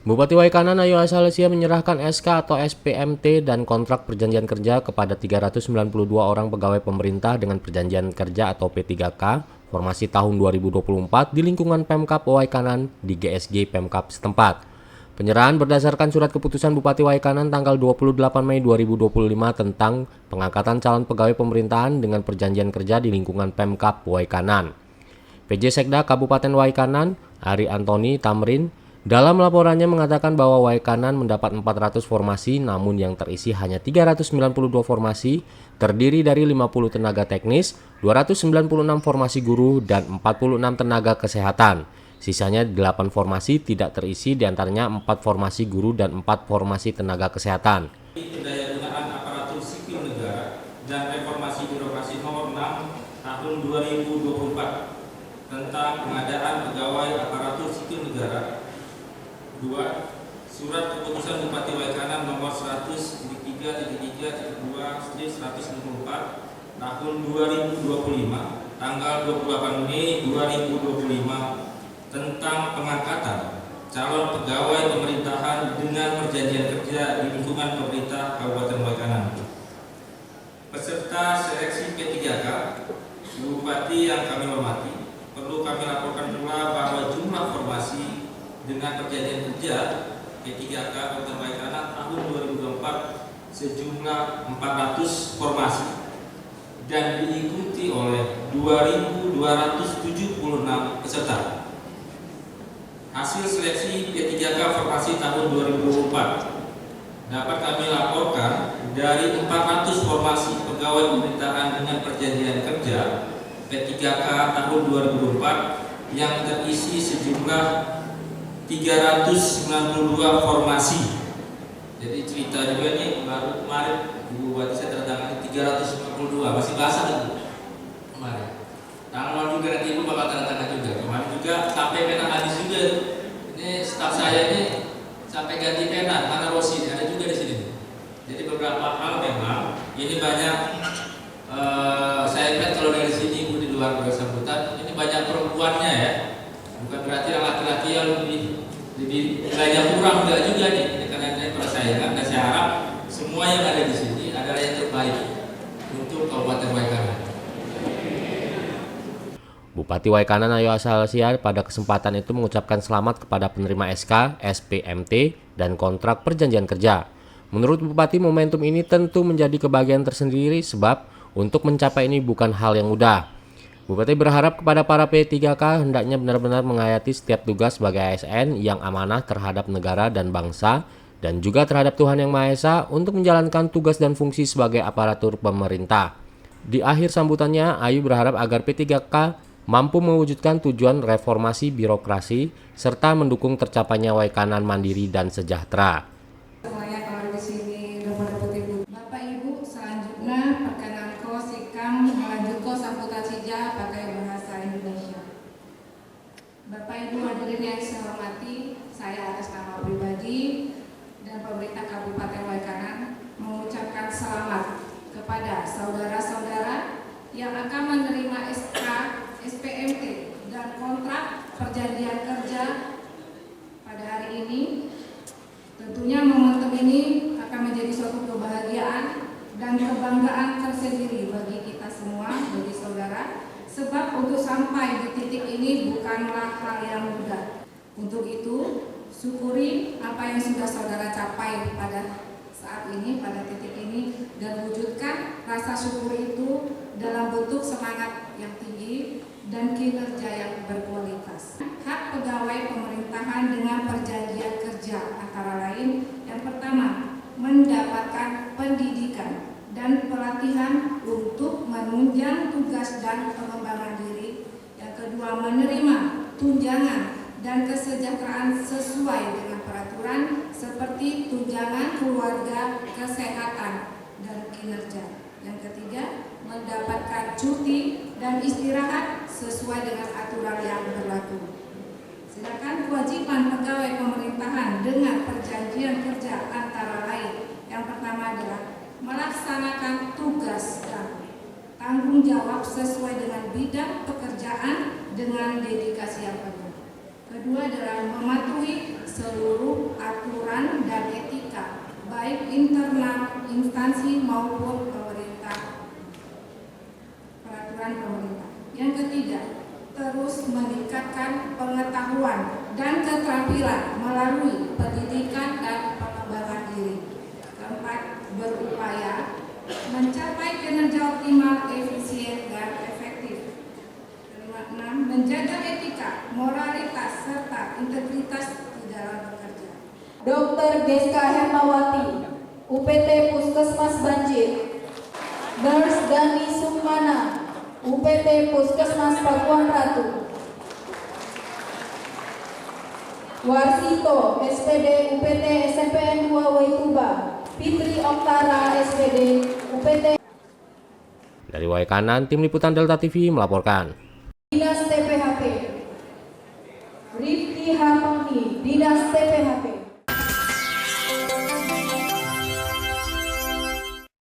Bupati Waikanan Ayu Asalsia menyerahkan SK atau SPMT dan kontrak perjanjian kerja kepada 392 orang pegawai pemerintah dengan perjanjian kerja atau P3K formasi tahun 2024 di lingkungan Pemkab Waikanan di GSG Pemkab setempat. Penyerahan berdasarkan surat keputusan Bupati Waikanan tanggal 28 Mei 2025 tentang pengangkatan calon pegawai pemerintahan dengan perjanjian kerja di lingkungan Pemkab Waikanan. PJ Sekda Kabupaten Waikanan, Ari Antoni Tamrin, dalam laporannya mengatakan bahwa Waikanan mendapat 400 formasi namun yang terisi hanya 392 formasi terdiri dari 50 tenaga teknis, 296 formasi guru, dan 46 tenaga kesehatan. Sisanya 8 formasi tidak terisi diantaranya 4 formasi guru dan 4 formasi tenaga kesehatan. Pendayagunaan aparatur sipil negara dan reformasi birokrasi nomor 6 tahun 2024 tentang pengadaan pegawai aparatur sipil negara. 2. Surat keputusan Bupati Waikanan nomor 100.3.3.2/154 tahun 2025 tanggal 28 Mei 2025 tentang pengangkatan calon pegawai pemerintahan dengan perjanjian kerja di lingkungan pemerintah Kabupaten Waikanan. Peserta seleksi P3K, Bupati yang kami hormati, perlu kami laporkan pula bahwa jumlah formasi dengan perjanjian kerja P3K Kabupaten Waikanan tahun 2024 sejumlah 400 formasi dan diikuti oleh 2.276 peserta. Hasil seleksi P3K formasi tahun 2024 dapat kami laporkan dari 400 formasi pegawai pemerintahan dengan perjanjian kerja P3K tahun 2024 yang terisi sejumlah 392 formasi. Jadi cerita juga nih, baru kemarin Ibu Bupati saya tertangani 352, masih basah itu kemarin. Tanggal juga nanti Ibu bakal tanda tangan juga. Kemarin juga sampai pena habis juga. Ini staf saya ini sampai ganti pena, mana Rosi ada juga di sini. Jadi beberapa hal memang ini banyak. Saya lihat kalau dari sini Ibu di luar bersangkutan, ini banyak perempuannya ya. Bukan berarti yang laki-laki yang lebih nilainya kurang, enggak juga nih. Ini karena ini persaingan dan saya harap semua yang ada di sini adalah yang terbaik untuk Kabupaten Waikanan. Bupati Waikanan Ayu Asalsia pada kesempatan itu mengucapkan selamat kepada penerima SK, SPMT, dan kontrak perjanjian kerja. Menurut Bupati, momentum ini tentu menjadi kebahagiaan tersendiri sebab untuk mencapai ini bukan hal yang mudah. Bupati berharap kepada para P3K hendaknya benar-benar menghayati setiap tugas sebagai ASN yang amanah terhadap negara dan bangsa dan juga terhadap Tuhan Yang Maha Esa untuk menjalankan tugas dan fungsi sebagai aparatur pemerintah. Di akhir sambutannya, Ayu berharap agar P3K mampu mewujudkan tujuan reformasi birokrasi serta mendukung tercapainya Waikanan mandiri dan sejahtera. Semuanya kalau di sini Bapak Ibu, selanjutnya perkenanku sikam melanjutkan sambutan sija pakai bahasa Indonesia. Bapak Ibu hadirin yang saya hormati, saya atas nama pribadi dan pemerintah Kabupaten Waikanan mengucapkan selamat kepada saudara-saudara yang akan menerima SK, SPMT dan kontrak perjanjian kerja pada hari ini. Tentunya momentum ini akan menjadi suatu kebahagiaan dan kebanggaan tersendiri bagi kita semua, bagi saudara, sebab untuk sampai di titik ini bukanlah hal yang mudah. Untuk itu, syukuri apa yang sudah saudara capai pada saat ini, pada titik ini, dan wujudkan rasa syukur itu dalam bentuk semangat yang tinggi dan kinerja yang berkualitas. Hak pegawai pemerintahan dengan perjanjian kerja antara lain yang pertama, mendapatkan pendidikan dan pelatihan untuk menunjang tugas dan pengembangan diri. Yang kedua, menerima tunjangan dan kesejahteraan sesuai dengan peraturan seperti tunjangan keluarga, kesehatan, dan kinerja. Yang ketiga, mendapatkan cuti dan istirahat sesuai dengan aturan yang berlaku. Sedangkan kewajiban pegawai pemerintahan dengan perjanjian kerja antara lain yang pertama adalah melaksanakan tugas dan tanggung jawab sesuai dengan bidang pekerjaan dengan dedikasi yang penuh. Kedua adalah mematuhi seluruh aturan dan etika, baik internal instansi maupun peraturan pemerintah. Yang ketiga, terus meningkatkan pengetahuan dan keterampilan melalui pendidikan dan pengembangan diri. Keempat, berupaya mencapai kinerja optimal, efisien, dan efektif. Kelima, enam, menjaga etika, moralitas, serta integritas di dalam bekerja. Dr. Geska Hermawati, UPT Puskesmas Banjir. Nurse Dani Sukmana, UPT Puskesmas Pakuan Ratu. Warsito, SPD UPT SMPN 2 Waituba. Fitri Oktara, SPD UPT. Dari Waikanan, Tim Liputan Delta TV melaporkan. Dinas TPHP. Rifki Harmoni, Dinas TPHP.